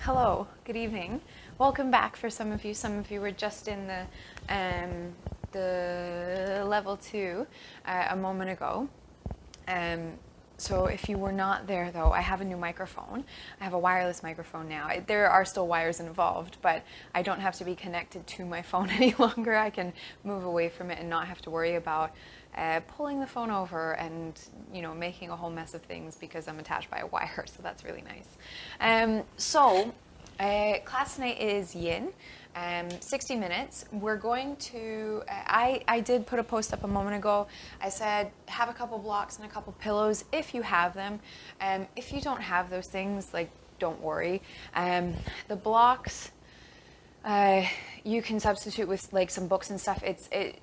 Hello, good evening. Welcome back for some of you. Some of you were just in the level 2 a moment ago. So if you were not there though, I have a new microphone. I have a wireless microphone now. There are still wires involved, but I don't have to be connected to my phone any longer. I can move away from it and not have to worry about pulling the phone over and making a whole mess of things because I'm attached by a wire. So that's really nice. Class tonight is yin. 60 minutes. We're going to, I did put a post up a moment ago. I said, have a couple blocks and a couple pillows if you have them. If you don't have those things, don't worry. The blocks, you can substitute with some books and stuff.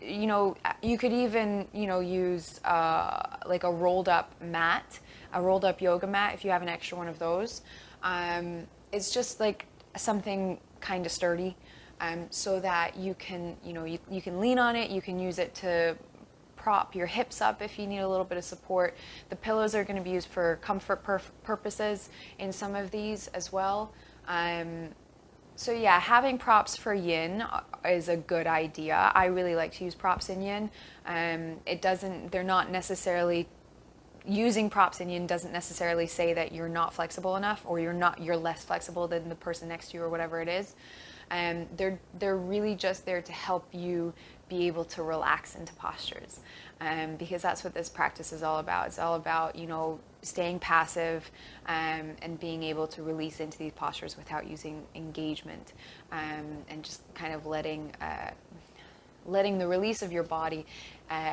You could even, use a rolled up mat, a rolled up yoga mat if you have an extra one of those. It's just something kind of sturdy. So that you can, you can lean on it, you can use it to prop your hips up if you need a little bit of support. The pillows are going to be used for comfort purposes in some of these as well. So yeah, having props for yin is a good idea. I really like to use props in yin. They're not necessarily, using props in yin doesn't necessarily say that you're not flexible enough or you're less flexible than the person next to you or whatever it is. They're really just there to help you be able to relax into postures, because that's what this practice is all about. It's all about staying passive and being able to release into these postures without using engagement, and just kind of letting the release of your body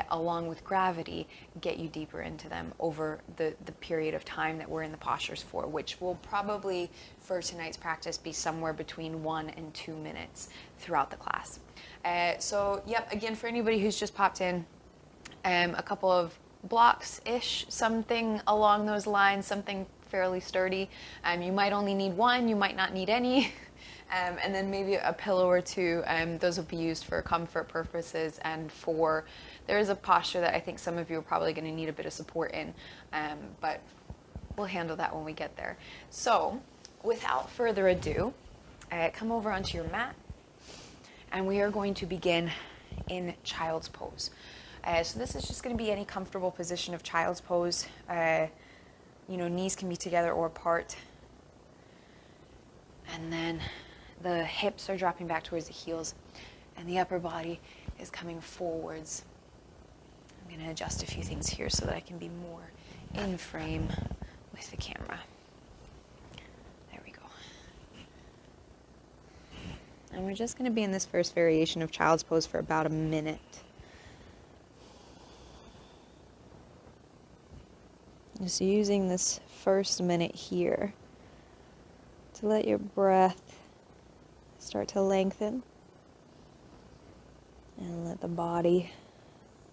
along with gravity get you deeper into them over the period of time that we're in the postures for, which will probably for tonight's practice be somewhere between 1 and 2 minutes throughout the class. Again, for anybody who's just popped in, a couple of blocks-ish, something along those lines, something fairly sturdy. You might only need one, you might not need any. And then maybe a pillow or two. Those will be used for comfort purposes and there is a posture that I think some of you are probably going to need a bit of support in, but we'll handle that when we get there. So without further ado, come over onto your mat and we are going to begin in child's pose. So this is just going to be any comfortable position of child's pose. Knees can be together or apart. And then the hips are dropping back towards the heels and the upper body is coming forwards. I'm going to adjust a few things here so that I can be more in frame with the camera. There we go. And we're just going to be in this first variation of child's pose for about a minute. Just using this first minute here to let your breath start to lengthen and let the body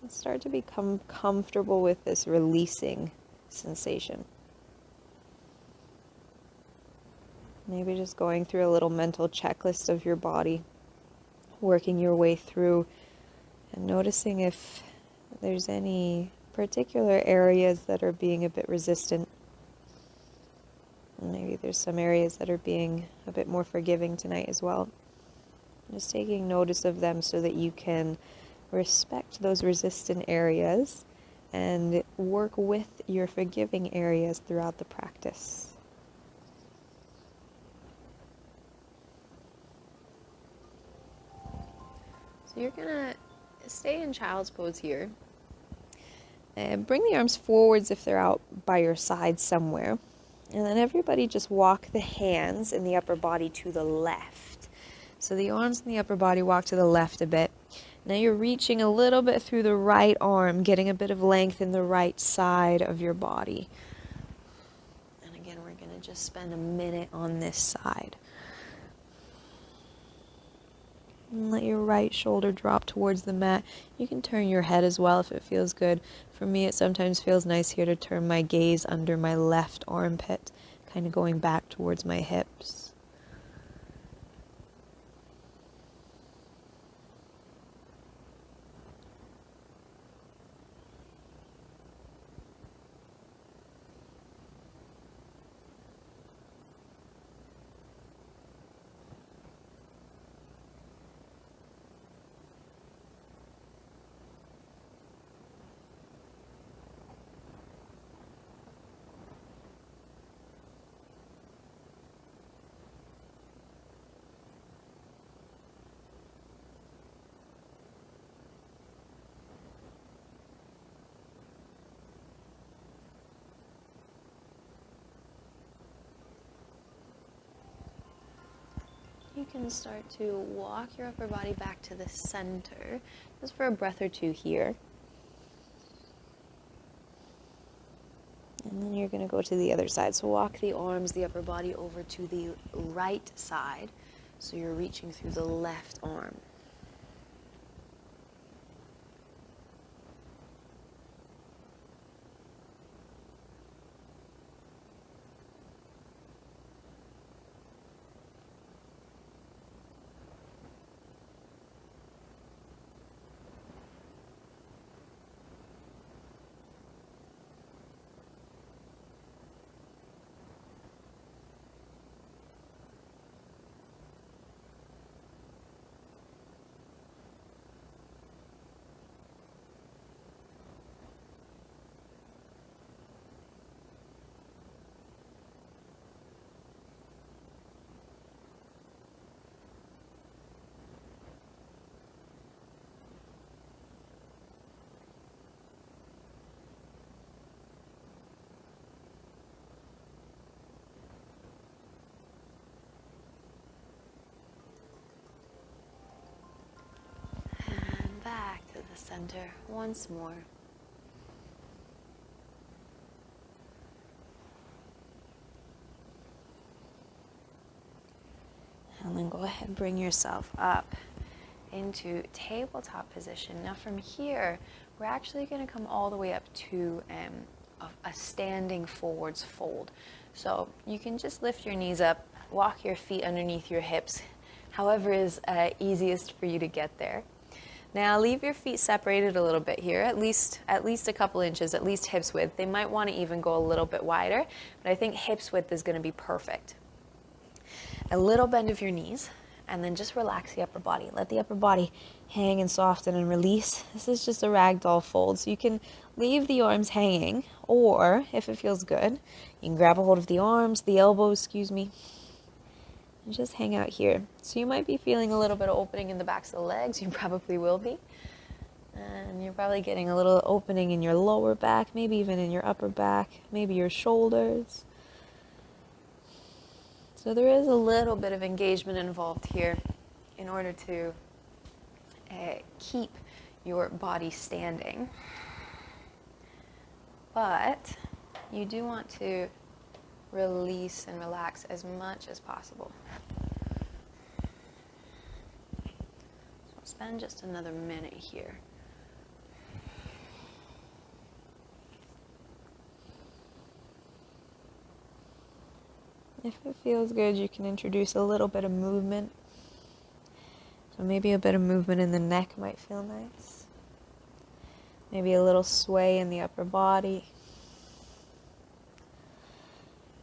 start to become comfortable with this releasing sensation. Maybe just going through a little mental checklist of your body, working your way through and noticing if there's any particular areas that are being a bit resistant. Maybe there's some areas that are being a bit more forgiving tonight as well. Just taking notice of them so that you can respect those resistant areas and work with your forgiving areas throughout the practice. So you're going to stay in child's pose here. And bring the arms forwards if they're out by your side somewhere. And then everybody just walk the hands in the upper body to the left. So the arms in the upper body walk to the left a bit. Now you're reaching a little bit through the right arm, getting a bit of length in the right side of your body. And again, we're going to just spend a minute on this side. And let your right shoulder drop towards the mat. You can turn your head as well if it feels good. For me, it sometimes feels nice here to turn my gaze under my left armpit, kind of going back towards my hips. you can start to walk your upper body back to the center, just for a breath or two here. And then you're going to go to the other side. So walk the arms, the upper body over to the right side. So you're reaching through the left arm. And back to the center once more. And then go ahead and bring yourself up into tabletop position. Now from here, we're actually going to come all the way up to a standing forwards fold. So you can just lift your knees up, walk your feet underneath your hips, however is easiest for you to get there. Now leave your feet separated a little bit here, at least a couple inches, at least hips width. They might want to even go a little bit wider, but I think hips width is going to be perfect. A little bend of your knees, and then just relax the upper body. Let the upper body hang and soften and release. This is just a ragdoll fold, so you can leave the arms hanging, or if it feels good, you can grab a hold of the arms, the elbows, and just hang out here. So you might be feeling a little bit of opening in the backs of the legs. You probably will be. And you're probably getting a little opening in your lower back, maybe even in your upper back, maybe your shoulders. So there is a little bit of engagement involved here in order to keep your body standing. But you do want to release and relax as much as possible. So I'll spend just another minute here. If it feels good, you can introduce a little bit of movement. So maybe a bit of movement in the neck might feel nice. Maybe a little sway in the upper body.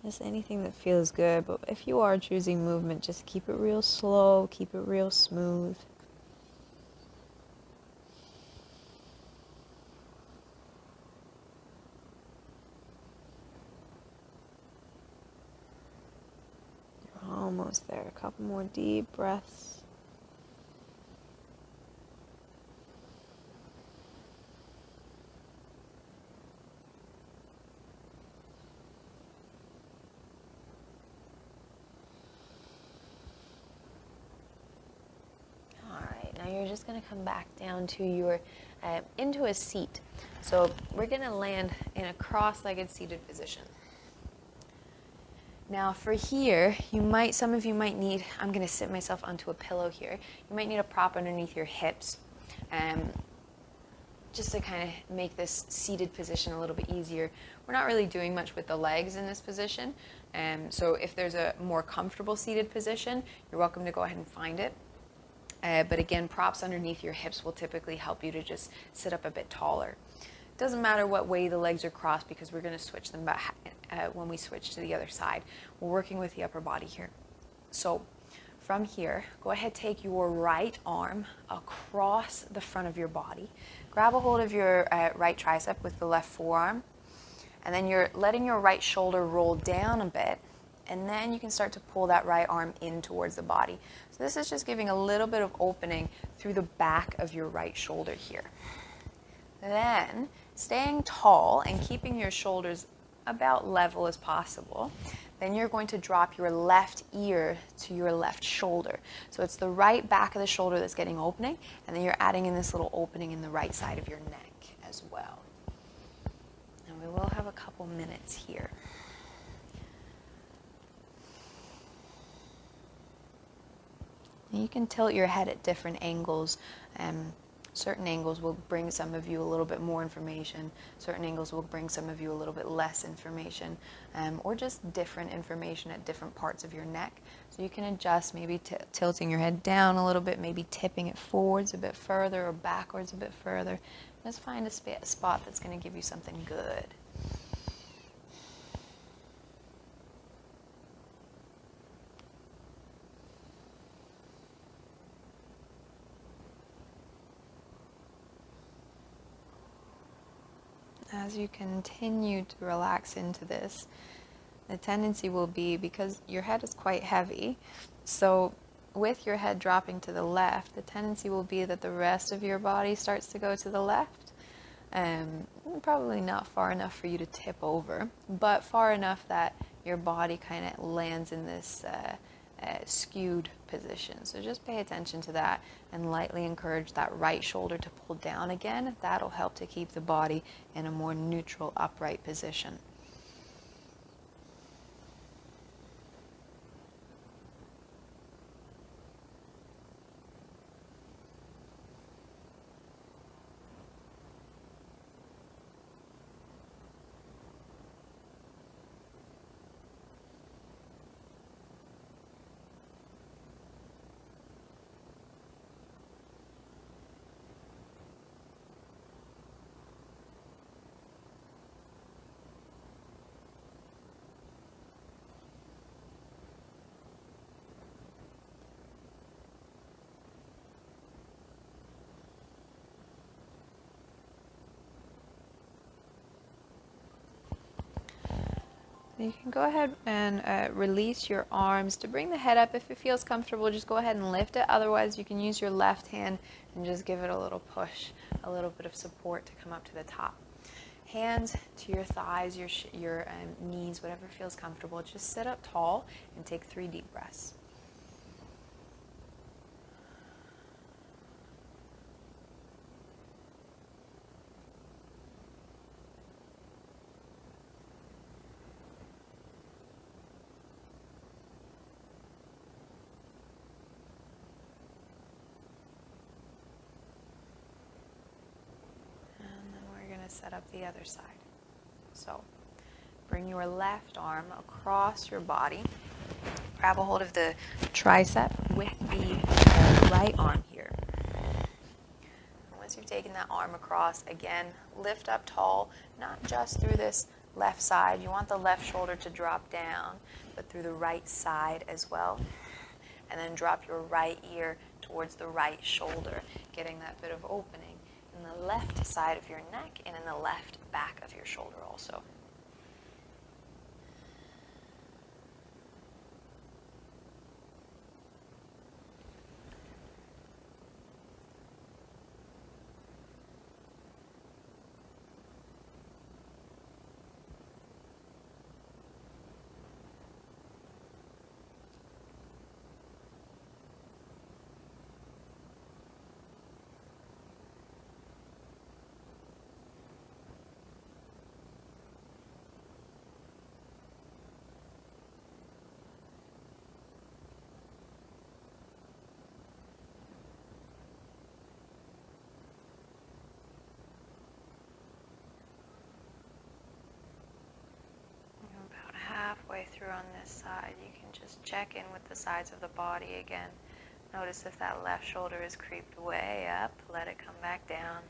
Just anything that feels good. But if you are choosing movement, just keep it real slow, keep it real smooth. Almost there. A couple more deep breaths. All right, now you're just going to come back down to your, into a seat. So we're going to land in a cross-legged seated position. Now for here, some of you might need, I'm going to sit myself onto a pillow here. You might need a prop underneath your hips, just to kind of make this seated position a little bit easier. We're not really doing much with the legs in this position, so if there's a more comfortable seated position, you're welcome to go ahead and find it. But again, props underneath your hips will typically help you to just sit up a bit taller. Doesn't matter what way the legs are crossed because we're going to switch them back when we switch to the other side. We're working with the upper body here. So from here, go ahead, take your right arm across the front of your body. Grab a hold of your right tricep with the left forearm. And then you're letting your right shoulder roll down a bit. And then you can start to pull that right arm in towards the body. So this is just giving a little bit of opening through the back of your right shoulder here. Then, staying tall and keeping your shoulders about level as possible, Then you're going to drop your left ear to your left shoulder. So it's the right back of the shoulder that's getting opening, and then you're adding in this little opening in the right side of your neck as well. And we will have a couple minutes here. You can tilt your head at different angles. Certain angles will bring some of you a little bit more information. Certain angles will bring some of you a little bit less information, or just different information at different parts of your neck. So you can adjust, maybe tilting your head down a little bit, maybe tipping it forwards a bit further or backwards a bit further. Just find a spot that's going to give you something good. As you continue to relax into this, the tendency will be, because your head is quite heavy, so with your head dropping to the left, the tendency will be that the rest of your body starts to go to the left. Probably not far enough for you to tip over, but far enough that your body kind of lands in this skewed position. So just pay attention to that and lightly encourage that right shoulder to pull down again. That'll help to keep the body in a more neutral, upright position. You can go ahead and release your arms to bring the head up. If it feels comfortable, just go ahead and lift it. Otherwise, you can use your left hand and just give it a little push, a little bit of support to come up to the top. Hands to your thighs, your knees, whatever feels comfortable. Just sit up tall and take 3 deep breaths. Set up the other side. So bring your left arm across your body. Grab a hold of the tricep with the right arm here. And once you've taken that arm across, again, lift up tall, not just through this left side. You want the left shoulder to drop down, but through the right side as well. And then drop your right ear towards the right shoulder, getting that bit of opening in the left side of your neck and in the left back of your shoulder also. Halfway through on this side, you can just check in with the sides of the body again. Notice if that left shoulder is creeped way up, let it come back down.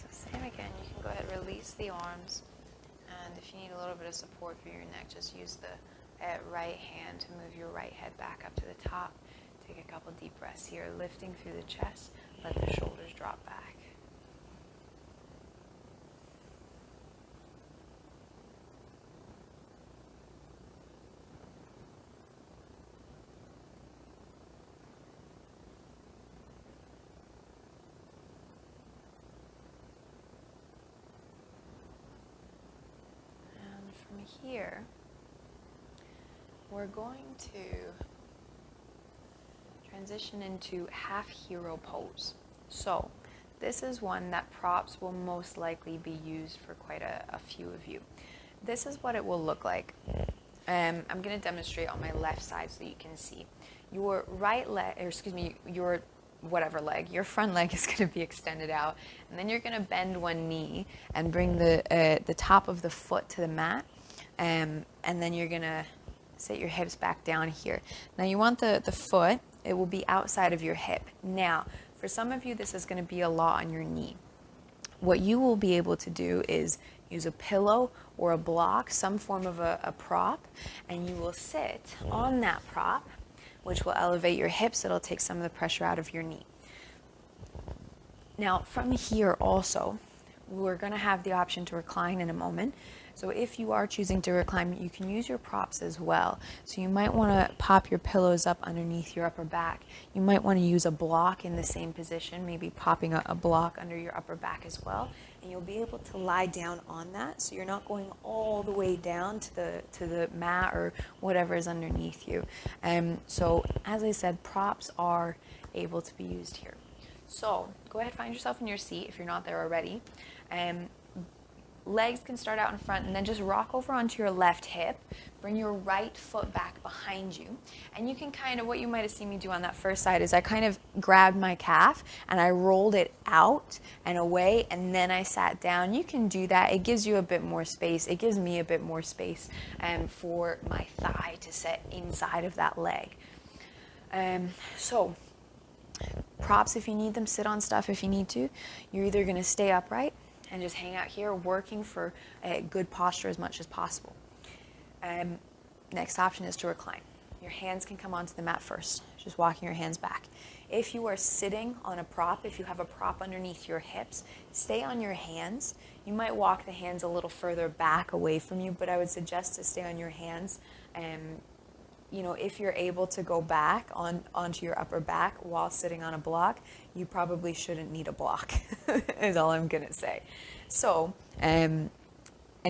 So same again, you can go ahead and release the arms. And if you need a little bit of support for your neck, just use the right hand to move your right head back up to the top. Take a couple deep breaths here, lifting through the chest. Let the shoulders drop back. Here, we're going to transition into half hero pose. So this is one that props will most likely be used for quite a few of you. This is what it will look like. I'm going to demonstrate on my left side so you can see. Your right leg, or excuse me, your whatever leg, your front leg is going to be extended out, and then you're going to bend one knee and bring the top of the foot to the mat. And then you're going to set your hips back down here. Now you want the foot, it will be outside of your hip. Now, for some of you, this is going to be a lot on your knee. What you will be able to do is use a pillow or a block, some form of a prop, and you will sit on that prop, which will elevate your hips. It'll take some of the pressure out of your knee. Now, from here also, we're going to have the option to recline in a moment. So if you are choosing to recline, you can use your props as well. So you might want to pop your pillows up underneath your upper back. You might want to use a block in the same position, maybe popping a block under your upper back as well. And you'll be able to lie down on that, so you're not going all the way down to the mat or whatever is underneath you. So as I said, props are able to be used here. So go ahead, find yourself in your seat if you're not there already. Legs can start out in front, and then just rock over onto your left hip. Bring your right foot back behind you. And you can kind of, what you might have seen me do on that first side is I kind of grabbed my calf and I rolled it out and away, and then I sat down. You can do that. It gives you a bit more space. It gives me a bit more space for my thigh to sit inside of that leg. So props if you need them, sit on stuff if you need to. You're either going to stay upright and just hang out here, working for a good posture as much as possible. Next option is to recline. Your hands can come onto the mat first, just walking your hands back. If you are sitting on a prop, if you have a prop underneath your hips, stay on your hands. You might walk the hands a little further back away from you, but I would suggest to stay on your hands. If you're able to go back onto your upper back while sitting on a block, you probably shouldn't need a block, is all I'm going to say. So, and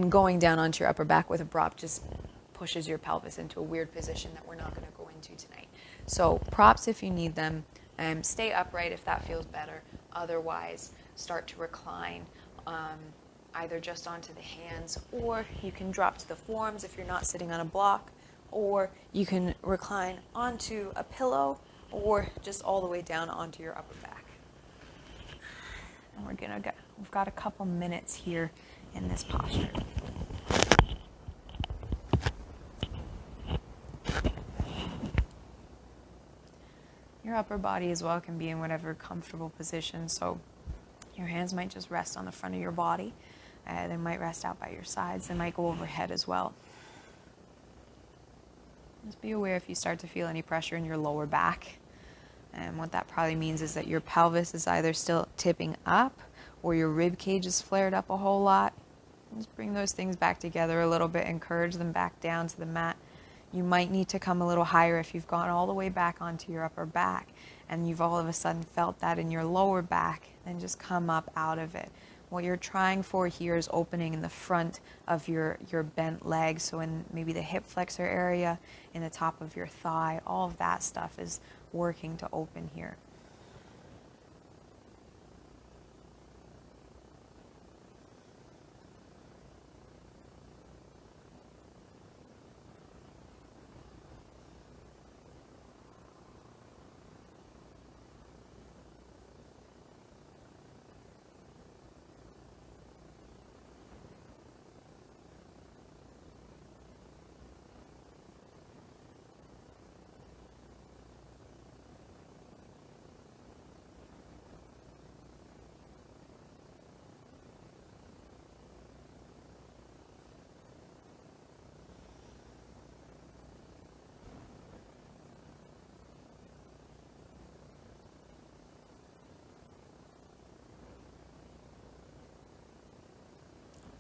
going down onto your upper back with a prop just pushes your pelvis into a weird position that we're not going to go into tonight. So props if you need them. Stay upright if that feels better. Otherwise, start to recline either just onto the hands, or you can drop to the forearms if you're not sitting on a block. Or you can recline onto a pillow, or just all the way down onto your upper back. And we've got a couple minutes here in this posture. Your upper body as well can be in whatever comfortable position, so your hands might just rest on the front of your body. They might rest out by your sides. They might go overhead as well. Just be aware if you start to feel any pressure in your lower back. And what that probably means is that your pelvis is either still tipping up or your rib cage is flared up a whole lot. Just bring those things back together a little bit. Encourage them back down to the mat. You might need to come a little higher if you've gone all the way back onto your upper back and you've all of a sudden felt that in your lower back. Then just come up out of it. What you're trying for here is opening in the front of your bent leg, so in maybe the hip flexor area, in the top of your thigh, all of that stuff is working to open here.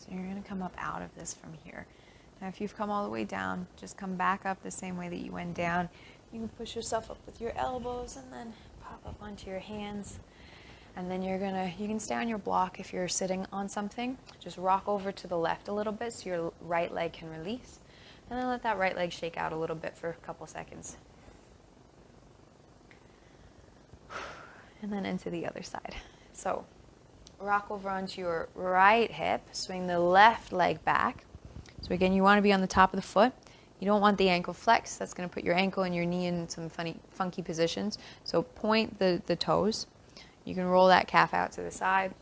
So you're going to come up out of this from here. Now if you've come all the way down, just come back up the same way that you went down. You can push yourself up with your elbows and then pop up onto your hands. And then you can stay on your block if you're sitting on something. Just rock over to the left a little bit so your right leg can release. And then let that right leg shake out a little bit for a couple seconds. And then into the other side. So rock over onto your right hip, swing the left leg back. So again, you want to be on the top of the foot. You don't want the ankle flex. That's going to put your ankle and your knee in some funky positions. So point the toes. You can roll that calf out to the side.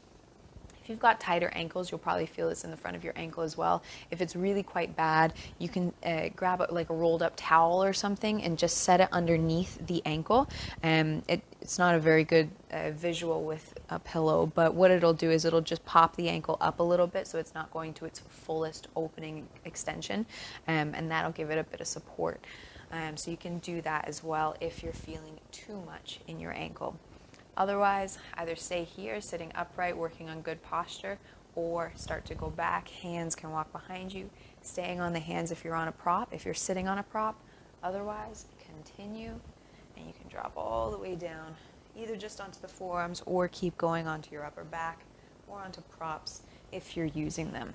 If you've got tighter ankles, you'll probably feel this in the front of your ankle as well. If it's really quite bad, you can grab like a rolled up towel or something and just set it underneath the ankle. It's not a very good visual with a pillow, but what it'll do is it'll just pop the ankle up a little bit so it's not going to its fullest opening extension, and that'll give it a bit of support. So you can do that as well if you're feeling too much in your ankle. Otherwise, either stay here, sitting upright, working on good posture, or start to go back. Hands can walk behind you, staying on the hands if you're on a prop, if you're sitting on a prop. Otherwise, continue, and you can drop all the way down, either just onto the forearms or keep going onto your upper back or onto props if you're using them.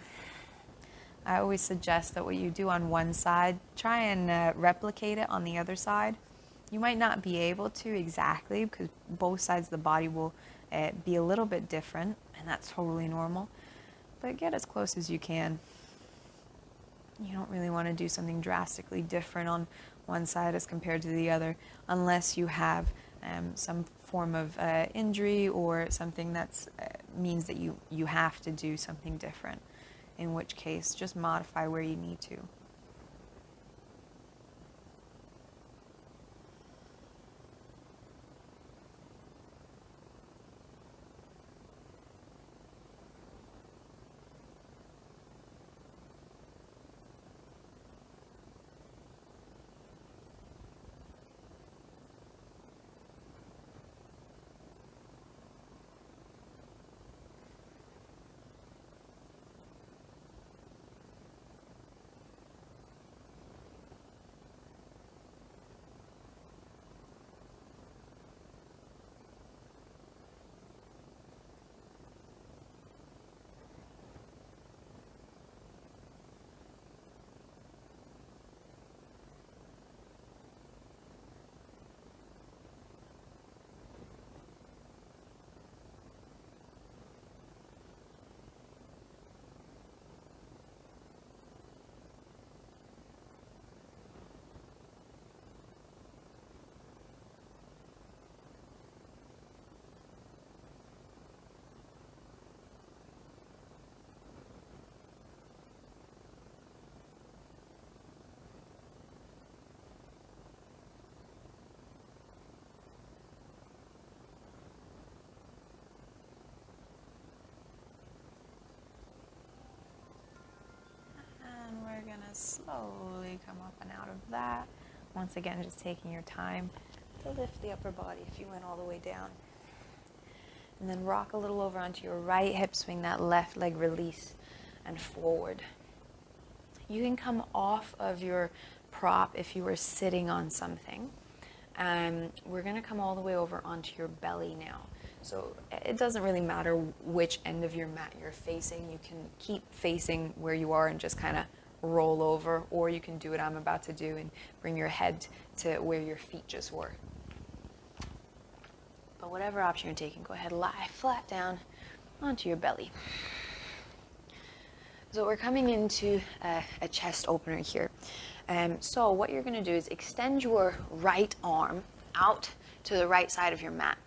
I always suggest that what you do on one side, try and replicate it on the other side. You might not be able to exactly because both sides of the body will be a little bit different, and that's totally normal. But get as close as you can. You don't really want to do something drastically different on one side as compared to the other unless you have some form of injury or something that means that you have to do something different, in which case just modify where you need to. Slowly come up and out of that. Once again, just taking your time to lift the upper body if you went all the way down. And then rock a little over onto your right hip, swing that left leg, release, and forward. You can come off of your prop if you were sitting on something. We're going to come all the way over onto your belly now. So it doesn't really matter which end of your mat you're facing. You can keep facing where you are and just kind of roll over, or you can do what I'm about to do and bring your head to where your feet just were. But whatever option you're taking, go ahead, lie flat down onto your belly. So we're coming into a chest opener here. So what you're going to do is extend your right arm out to the right side of your mat,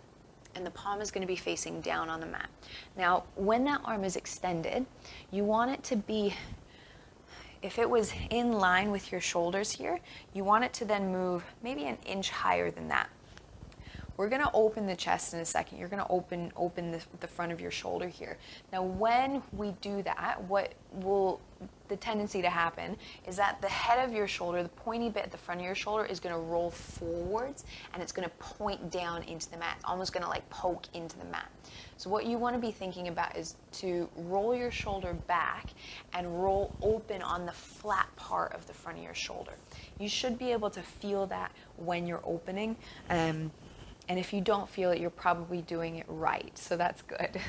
and the palm is going to be facing down on the mat. Now, when that arm is extended, you want it to be, if it was in line with your shoulders here, you want it to then move maybe an inch higher than that. We're going to open the chest in a second. You're going to open the front of your shoulder here. Now, when we do that, the tendency to happen is that the head of your shoulder, the pointy bit at the front of your shoulder, is going to roll forwards, and it's going to point down into the mat. It's almost going to like poke into the mat. So what you want to be thinking about is to roll your shoulder back and roll open on the flat part of the front of your shoulder. You should be able to feel that when you're opening. And if you don't feel it, you're probably doing it right. So that's good.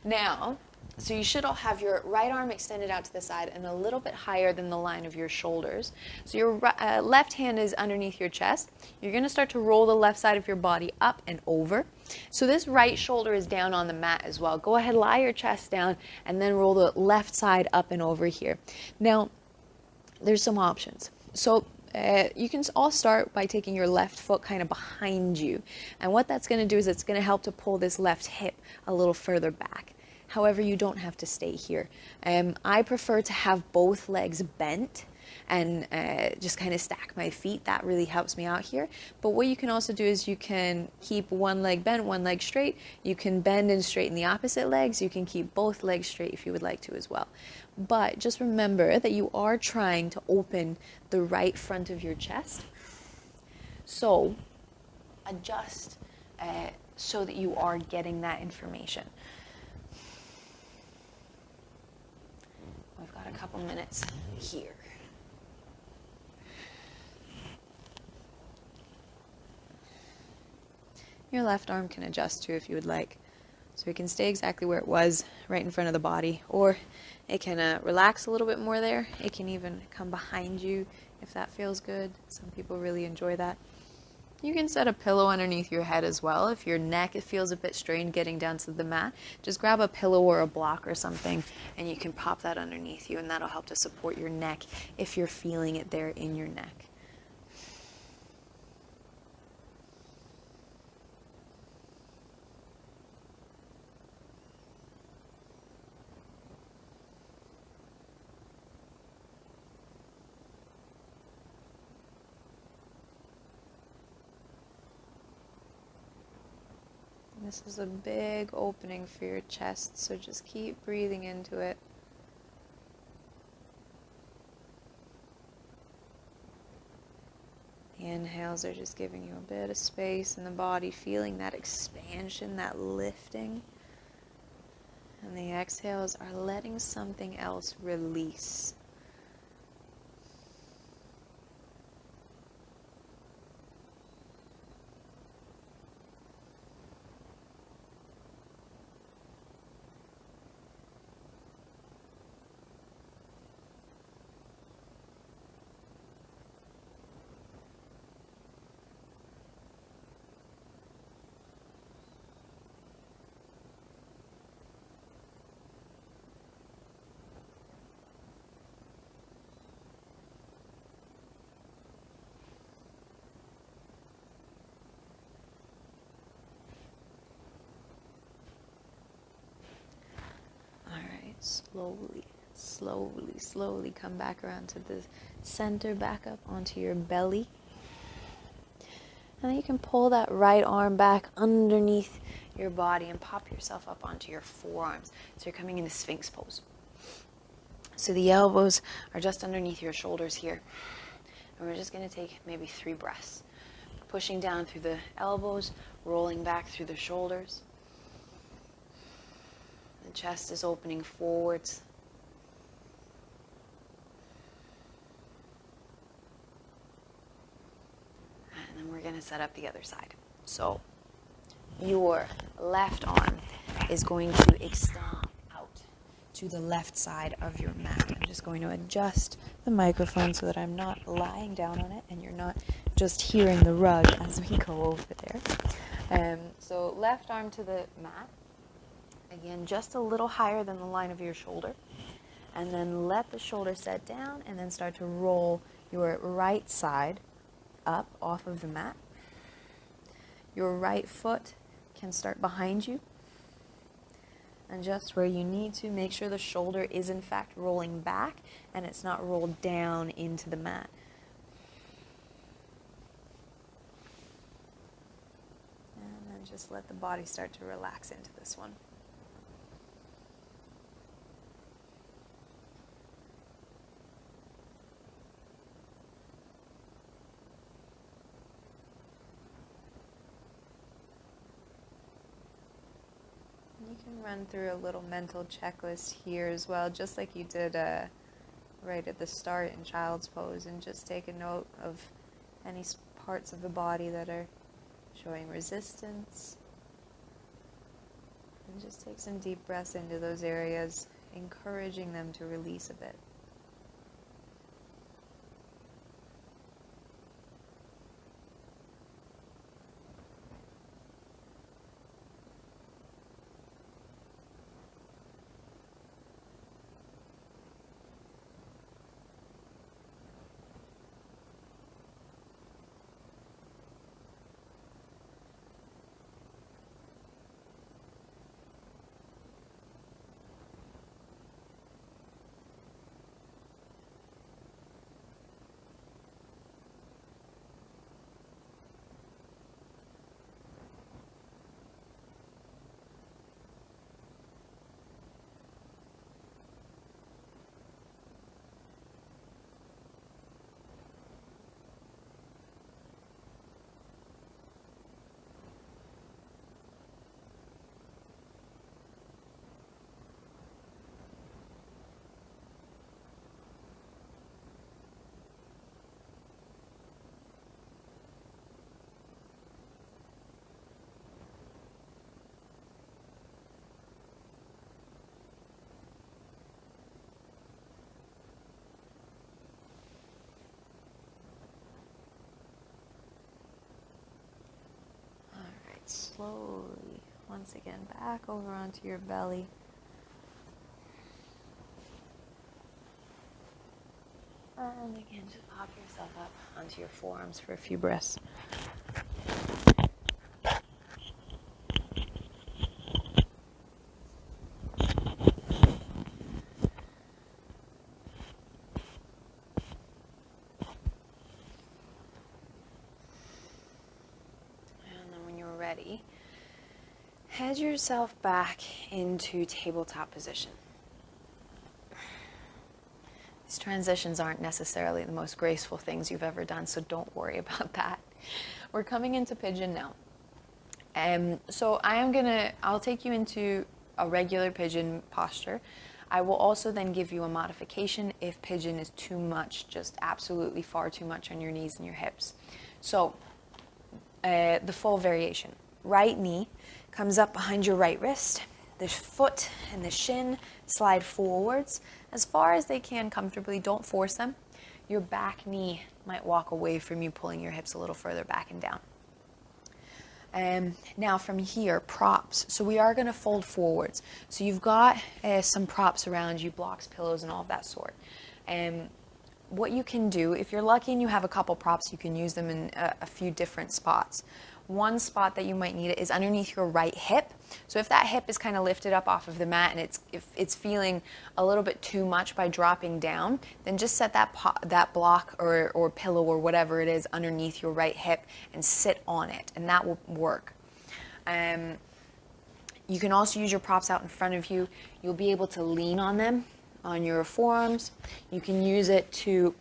Now, so you should all have your right arm extended out to the side and a little bit higher than the line of your shoulders. So your left hand is underneath your chest. You're going to start to roll the left side of your body up and over. So this right shoulder is down on the mat as well. Go ahead, lie your chest down, and then roll the left side up and over here. Now, there's some options. So you can all start by taking your left foot kind of behind you. And what that's going to do is it's going to help to pull this left hip a little further back. However, you don't have to stay here. I prefer to have both legs bent and just kind of stack my feet. That really helps me out here. But what you can also do is you can keep one leg bent, one leg straight. You can bend and straighten the opposite legs. You can keep both legs straight if you would like to as well. But just remember that you are trying to open the right front of your chest. So adjust so that you are getting that information. We've got a couple minutes here. Your left arm can adjust too if you would like. So it can stay exactly where it was, right in front of the body, or it can relax a little bit more there. It can even come behind you if that feels good. Some people really enjoy that. You can set a pillow underneath your head as well. If your neck feels a bit strained getting down to the mat, just grab a pillow or a block or something, and you can pop that underneath you, and that'll help to support your neck if you're feeling it there in your neck. This is a big opening for your chest, so just keep breathing into it. The inhales are just giving you a bit of space in the body, feeling that expansion, that lifting. And the exhales are letting something else release. Slowly come back around to the center, back up onto your belly. And then you can pull that right arm back underneath your body and pop yourself up onto your forearms. So you're coming into Sphinx pose. So the elbows are just underneath your shoulders here. And we're just going to take maybe 3 breaths. Pushing down through the elbows, rolling back through the shoulders. The chest is opening forwards. And then we're going to set up the other side. So your left arm is going to extend out to the left side of your mat. I'm just going to adjust the microphone so that I'm not lying down on it and you're not just hearing the rug as we go over there. So left arm to the mat. Again, just a little higher than the line of your shoulder. And then let the shoulder set down and then start to roll your right side up off of the mat. Your right foot can start behind you. And just where you need to, make sure the shoulder is in fact rolling back and it's not rolled down into the mat. just let the body start to relax into this one. You can run through a little mental checklist here as well, just like you did right at the start in child's pose, and just take a note of any parts of the body that are showing resistance. And just take some deep breaths into those areas, encouraging them to release a bit. Slowly, once again, back over onto your belly. And again, just pop yourself up onto your forearms for a few breaths. Ready, head yourself back into tabletop position. These transitions aren't necessarily the most graceful things you've ever done, so don't worry about that. We're coming into pigeon now. So I'll take you into a regular pigeon posture. I will also then give you a modification if pigeon is too much, just absolutely far too much on your knees and your hips. So the full variation. Right knee comes up behind your right wrist. The foot and the shin slide forwards as far as they can comfortably. Don't force them. Your back knee might walk away from you, pulling your hips a little further back and down. Now from here, props. So we are going to fold forwards. So you've got some props around you, blocks, pillows, and all of that sort. What you can do, if you're lucky and you have a couple props, you can use them in a few different spots. One spot that you might need is underneath your right hip. So if that hip is kind of lifted up off of the mat and if it's feeling a little bit too much by dropping down, then just set that block or pillow or whatever it is underneath your right hip and sit on it, and that will work. You can also use your props out in front of you. You'll be able to lean on them on your forearms. You can use it to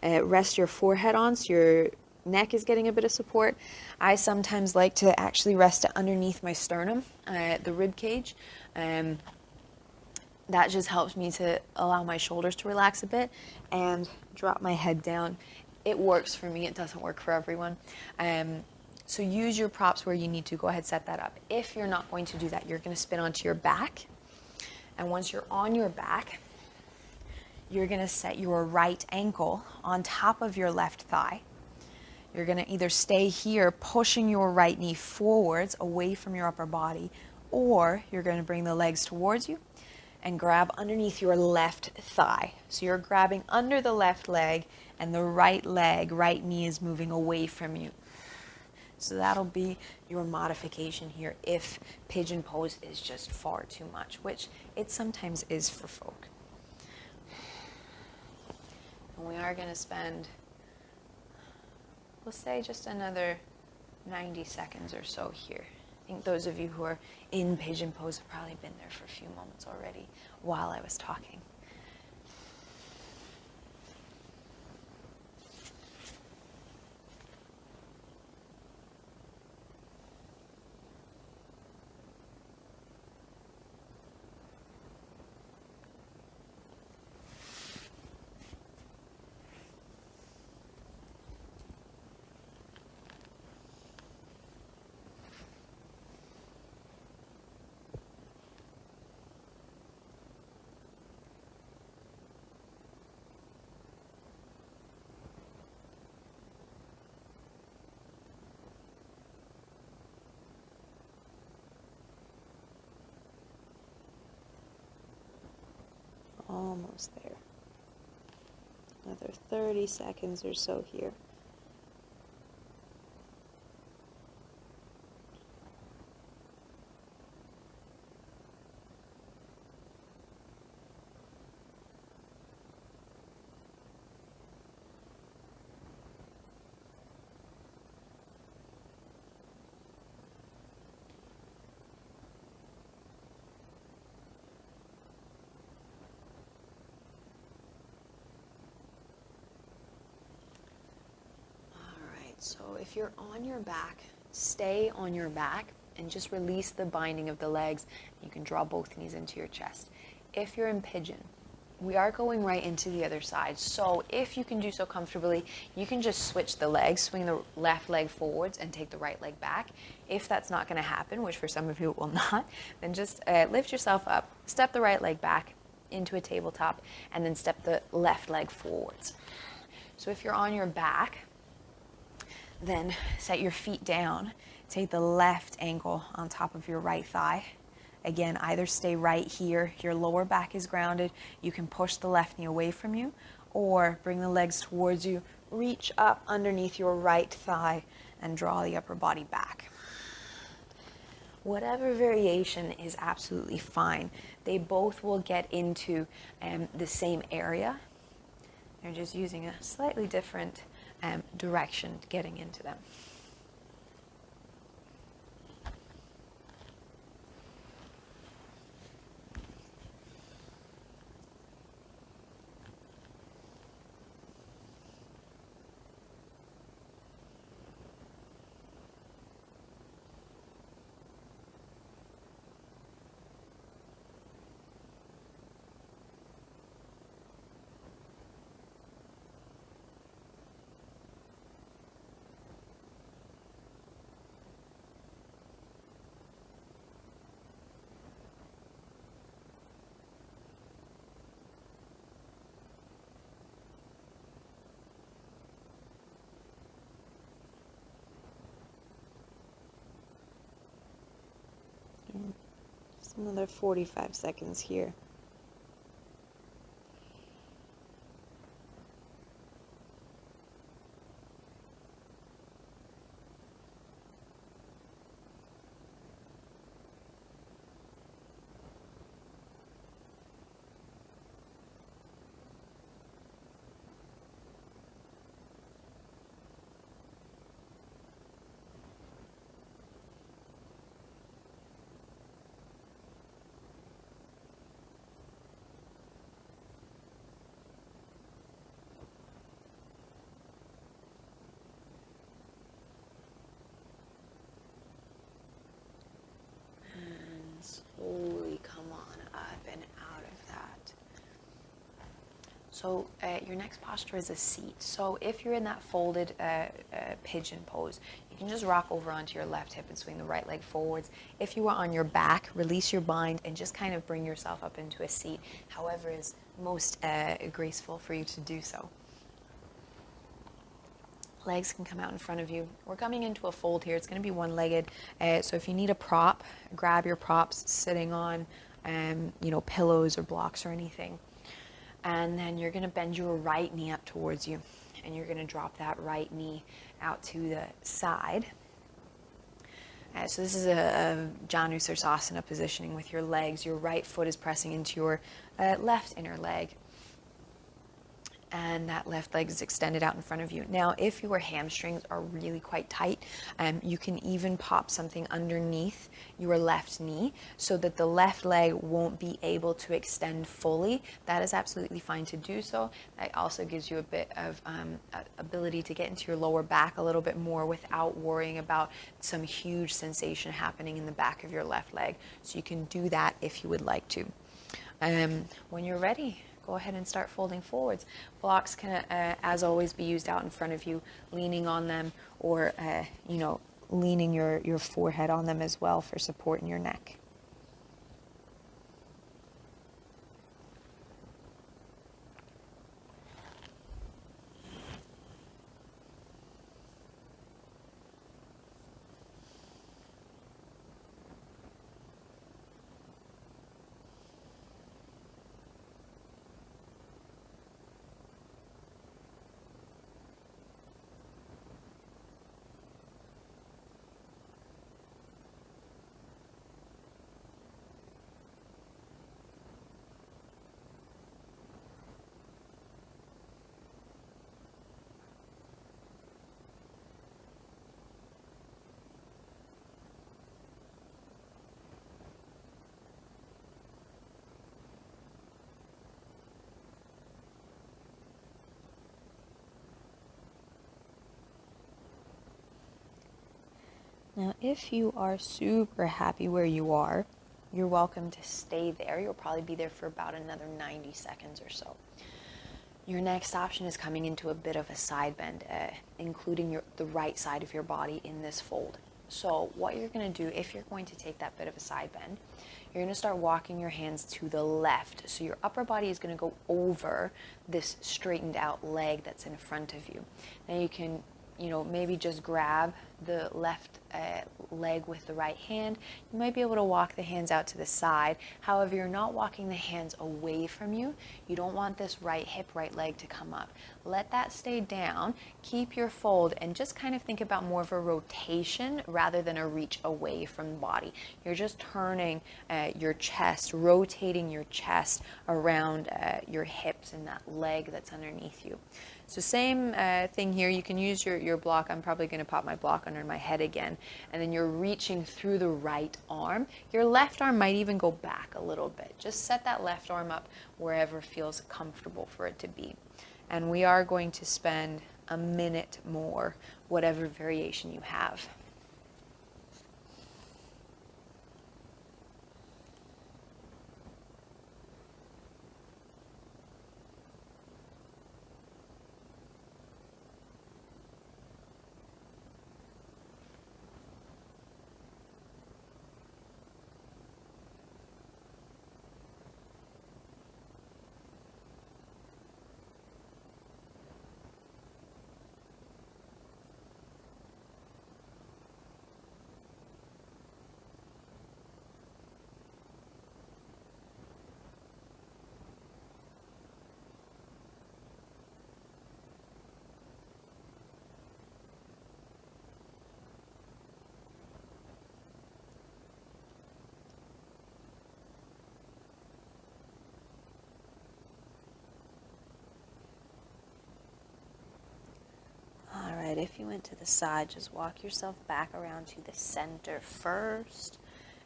rest your forehead on so your neck is getting a bit of support. I sometimes like to actually rest it underneath my sternum, the rib cage. That just helps me to allow my shoulders to relax a bit and drop my head down. It works for me. It doesn't work for everyone. So use your props where you need to. Go ahead, set that up. If you're not going to do that, you're going to spin onto your back. And once you're on your back, you're going to set your right ankle on top of your left thigh. You're going to either stay here, pushing your right knee forwards away from your upper body, or you're going to bring the legs towards you and grab underneath your left thigh. So you're grabbing under the left leg, and the right knee is moving away from you. So that'll be your modification here if pigeon pose is just far too much, which it sometimes is for folk. And we are going to spend, we'll say, just another 90 seconds or so here. I think those of you who are in pigeon pose have probably been there for a few moments already while I was talking. Almost there. Another 30 seconds or so here. So if you're on your back, stay on your back and just release the binding of the legs. You can draw both knees into your chest. If you're in pigeon, we are going right into the other side. So if you can do so comfortably, you can just switch the legs, swing the left leg forwards and take the right leg back. If that's not going to happen, which for some of you it will not, then just lift yourself up, step the right leg back into a tabletop, and then step the left leg forwards. So if you're on your back, then set your feet down. Take the left ankle on top of your right thigh. Again, either stay right here, your lower back is grounded, you can push the left knee away from you, or bring the legs towards you, reach up underneath your right thigh, and draw the upper body back. Whatever variation is absolutely fine. They both will get into the same area. They're just using a slightly different direction getting into them. Just another 45 seconds here. Slowly come on up and out of that. So your next posture is a seat. So if you're in that folded pigeon pose, you can just rock over onto your left hip and swing the right leg forwards. If you are on your back, release your bind and just kind of bring yourself up into a seat, however is most graceful for you to do so. Legs can come out in front of you. We're coming into a fold here. It's going to be one-legged. So if you need a prop, grab your props sitting on, pillows or blocks or anything. And then you're going to bend your right knee up towards you. And you're going to drop that right knee out to the side. So this is a Janu Sirsasana positioning with your legs. Your right foot is pressing into your left inner leg. and that left leg is extended out in front of you. Now, if your hamstrings are really quite tight, you can even pop something underneath your left knee so that the left leg won't be able to extend fully. That is absolutely fine to do so. That also gives you a bit of ability to get into your lower back a little bit more without worrying about some huge sensation happening in the back of your left leg. So you can do that if you would like to. When you're ready, go ahead and start folding forwards. Blocks can, as always, be used out in front of you, leaning on them, or leaning your forehead on them as well for support in your neck. Now, if you are super happy where you are, you're welcome to stay there. You'll probably be there for about another 90 seconds or so. Your next option is coming into a bit of a side bend, including the right side of your body in this fold. So what you're going to do, if you're going to take that bit of a side bend, you're going to start walking your hands to the left. So your upper body is going to go over this straightened out leg that's in front of you. Now you can maybe just grab the left leg with the right hand. You might be able to walk the hands out to the side. However, you're not walking the hands away from you. You don't want this right hip, right leg to come up. Let that stay down. Keep your fold and just kind of think about more of a rotation rather than a reach away from the body. You're just turning your chest, rotating your chest around your hips and that leg that's underneath you. So same thing here. You can use your block. I'm probably going to pop my block under my head again. And then you're reaching through the right arm. Your left arm might even go back a little bit. Just set that left arm up wherever feels comfortable for it to be. And we are going to spend a minute more, whatever variation you have. If you went to the side, just walk yourself back around to the center first,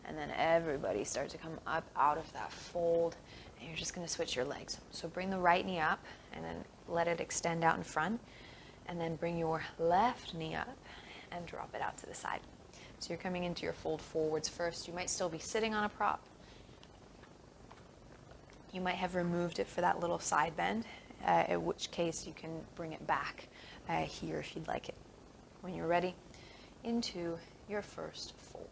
and then everybody start to come up out of that fold, and you're just going to switch your legs. So bring the right knee up and then let it extend out in front, and then bring your left knee up and drop it out to the side. So you're coming into your fold forwards first. You might still be sitting on a prop. You might have removed it for that little side bend, in which case you can bring it back here if you'd like it. When you're ready, into your first fold.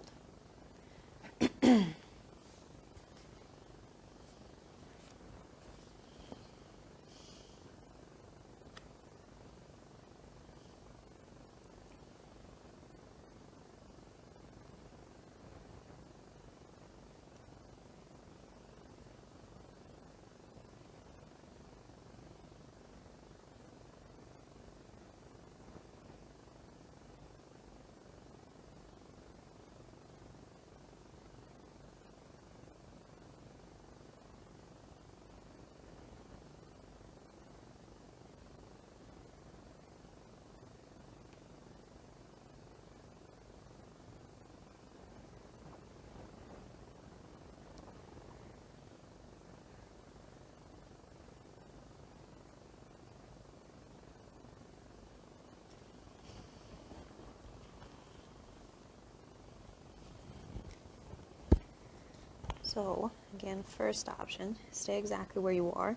So, again, first option, stay exactly where you are.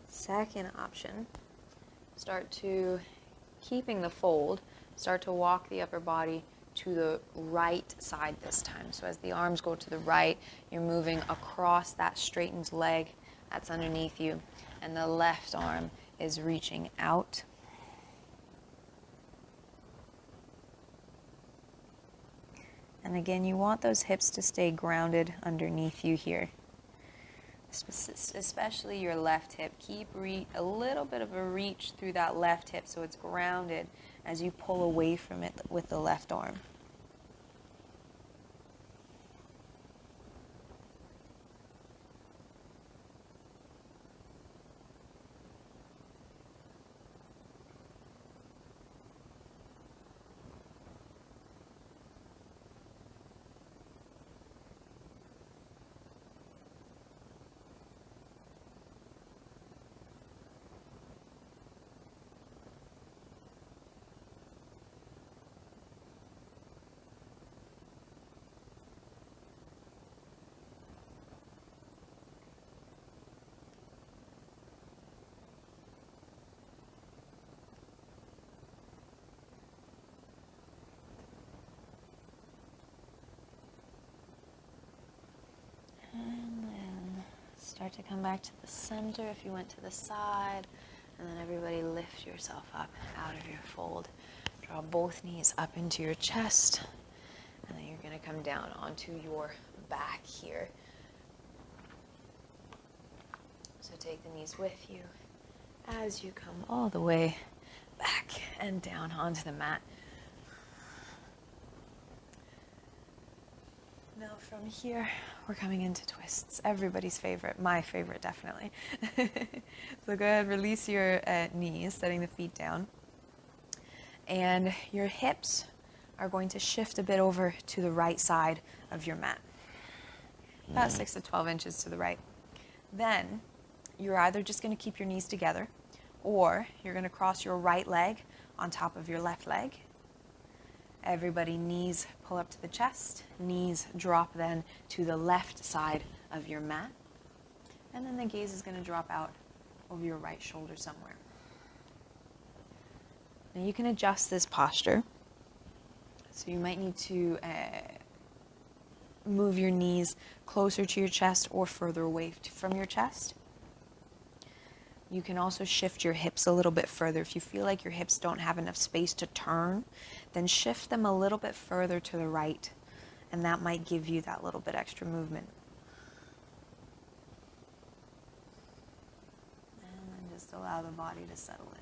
Second option, start to, keeping the fold, start to walk the upper body to the right side this time. So as the arms go to the right, you're moving across that straightened leg that's underneath you, and the left arm is reaching out. And again, you want those hips to stay grounded underneath you here. Especially your left hip. Keep a little bit of a reach through that left hip so it's grounded as you pull away from it with the left arm. And then start to come back to the center if you went to the side. And then everybody lift yourself up out of your fold. Draw both knees up into your chest. And then you're going to come down onto your back here. So take the knees with you as you come all the way back and down onto the mat. Now from here, we're coming into twists. Everybody's favorite, my favorite definitely. So go ahead, release your knees, setting the feet down. And your hips are going to shift a bit over to the right side of your mat. About 6 to 12 inches to the right. Then you're either just going to keep your knees together, or you're going to cross your right leg on top of your left leg. Everybody, knees pull up to the chest, knees drop then to the left side of your mat, and then the gaze is going to drop out over your right shoulder somewhere. Now you can adjust this posture, so you might need to move your knees closer to your chest or further away from your chest. You can also shift your hips a little bit further. If you feel like your hips don't have enough space to turn, then shift them a little bit further to the right, and that might give you that little bit extra movement. And then just allow the body to settle in.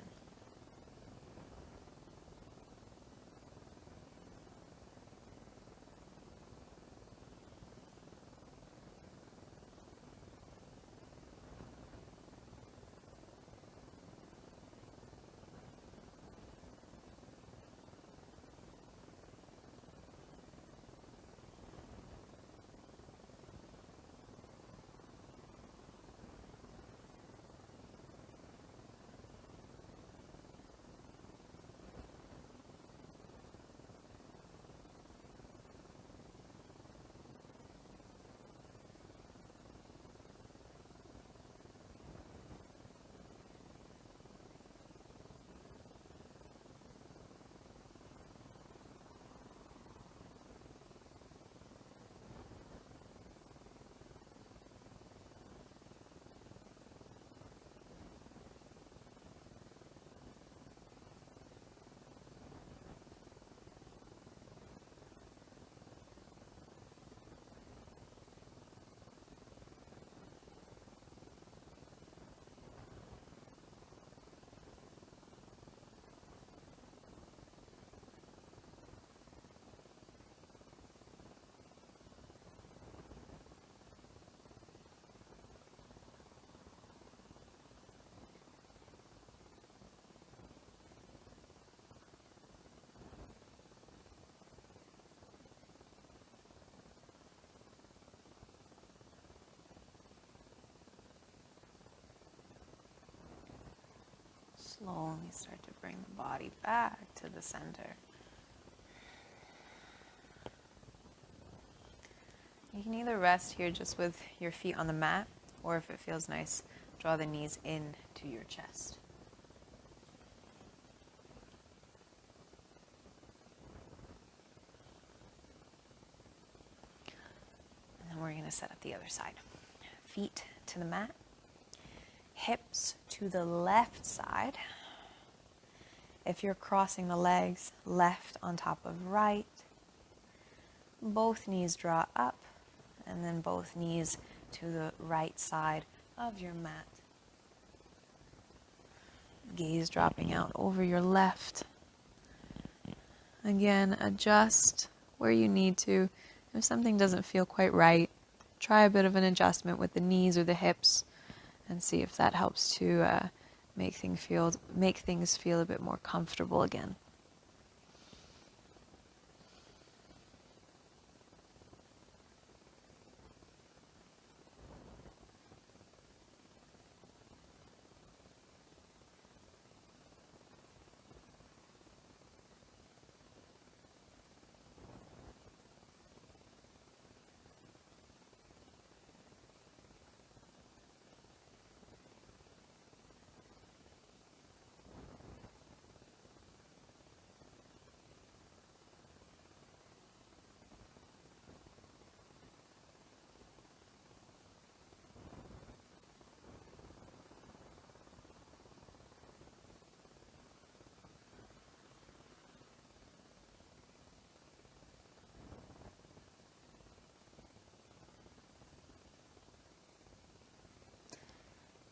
Slowly start to bring the body back to the center. You can either rest here just with your feet on the mat, or if it feels nice, draw the knees in to your chest. And then we're going to set up the other side. Feet to the mat, hips to the left side. If you're crossing the legs, left on top of right. Both knees draw up, and then both knees to the right side of your mat. Gaze dropping out over your left. Again, adjust where you need to. If something doesn't feel quite right, try a bit of an adjustment with the knees or the hips and see if that helps to make things feel a bit more comfortable again.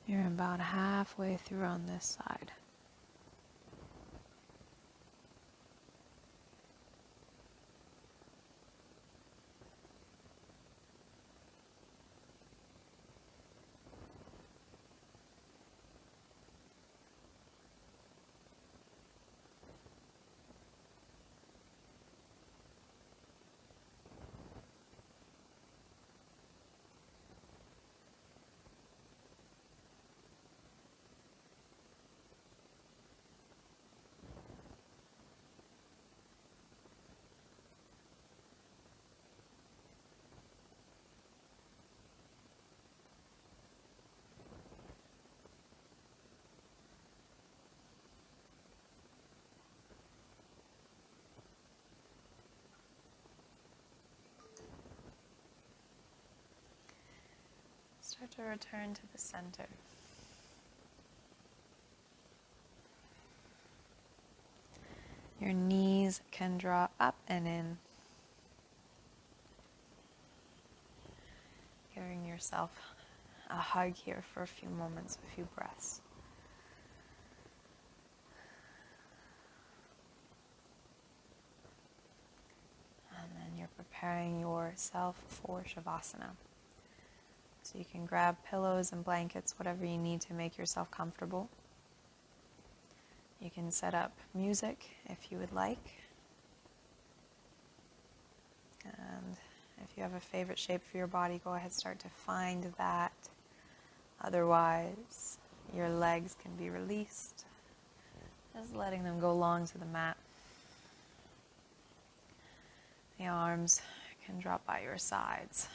You're about halfway through on this side. Start to return to the center. Your knees can draw up and in. Giving yourself a hug here for a few moments, a few breaths. And then you're preparing yourself for Shavasana. So you can grab pillows and blankets, whatever you need to make yourself comfortable. You can set up music if you would like. And if you have a favorite shape for your body, go ahead and start to find that. Otherwise, your legs can be released. Just letting them go long to the mat. The arms can drop by your sides.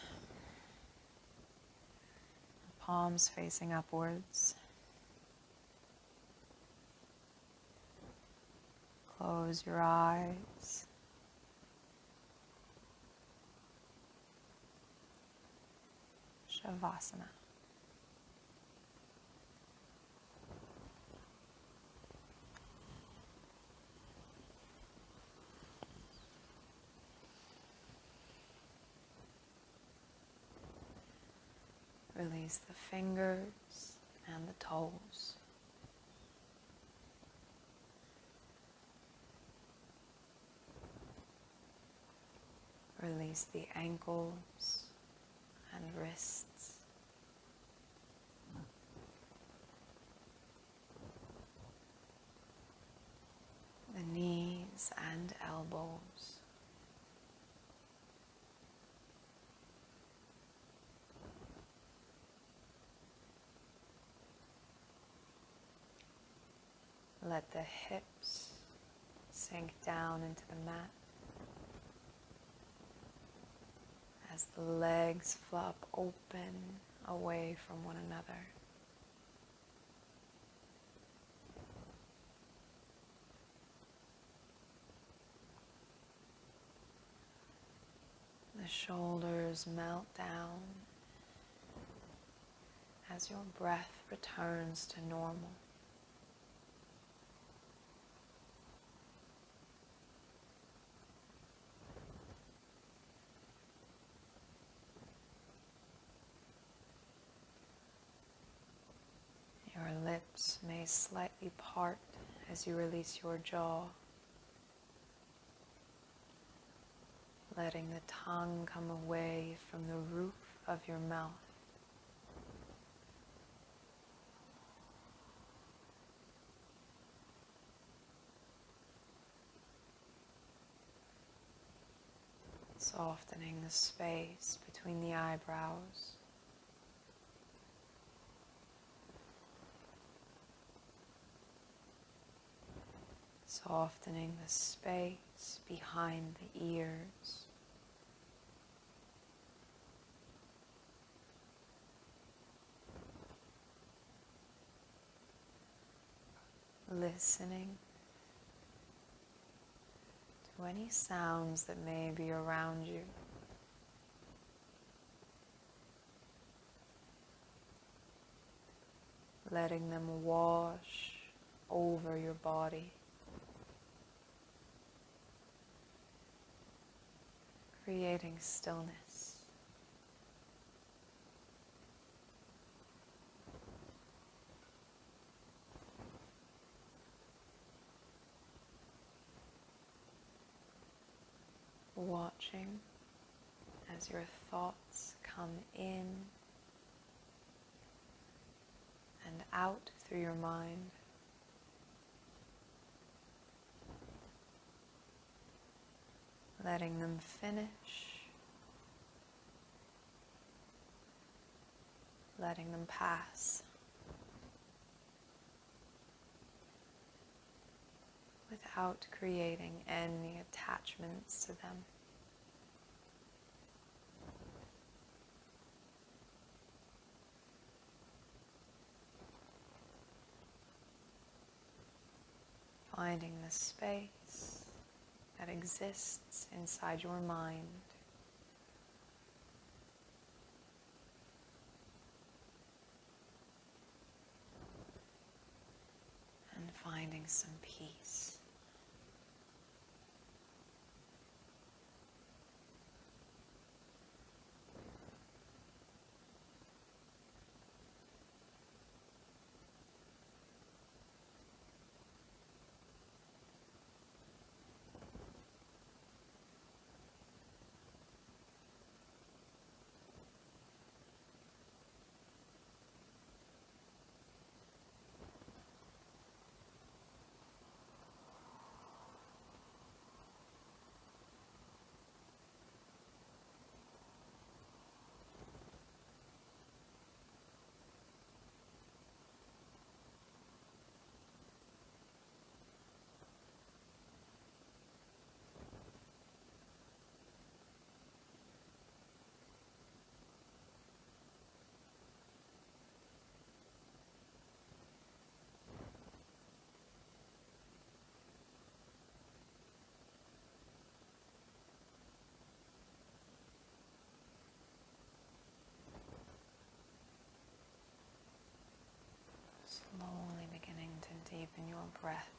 Palms facing upwards. Close your eyes. Shavasana. Release the fingers and the toes. Release the ankles and wrists. The knees and elbows. Let the hips sink down into the mat as as the legs flop open away from one another. The shoulders melt down as your breath returns to normal. Your lips may slightly part as you release your jaw, letting the tongue come away from the roof of your mouth. Softening the space between the eyebrows. Softening the space behind the ears. Listening to any sounds that may be around you. Letting them wash over your body. Creating stillness. Watching as your thoughts come in and out through your mind. Letting them finish. Letting them pass. Without creating any attachments to them. Finding the space that exists inside your mind. And finding some peace. Slowly beginning to deepen your breath.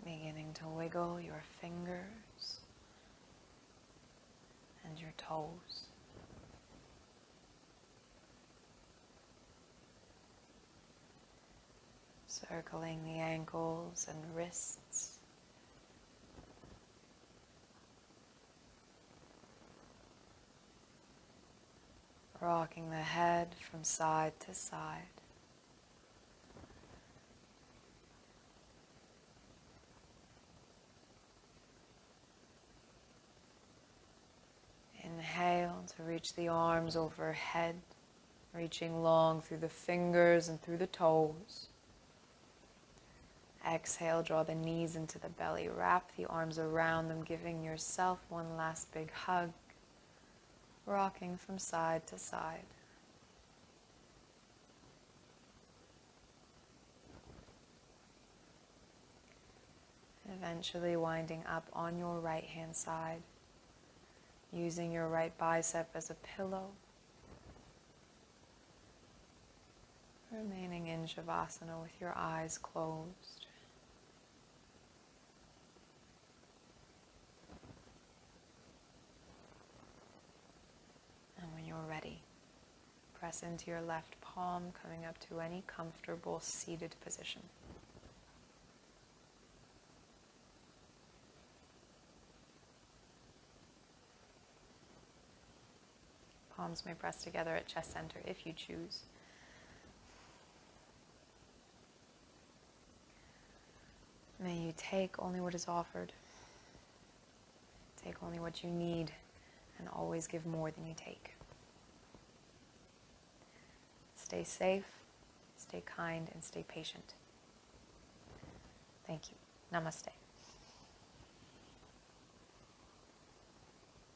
Beginning to wiggle your fingers and your toes. Circling the ankles and wrists. Rocking the head from side to side. Inhale to reach the arms overhead, reaching long through the fingers and through the toes. Exhale, draw the knees into the belly, wrap the arms around them, giving yourself one last big hug, rocking from side to side. Eventually winding up on your right hand side, using your right bicep as a pillow. Remaining in Shavasana with your eyes closed. And when you're ready, press into your left palm, coming up to any comfortable seated position. Palms may press together at chest center if you choose. May you take only what is offered. Take only what you need, and always give more than you take. Stay safe, stay kind, and stay patient. Thank you. Namaste.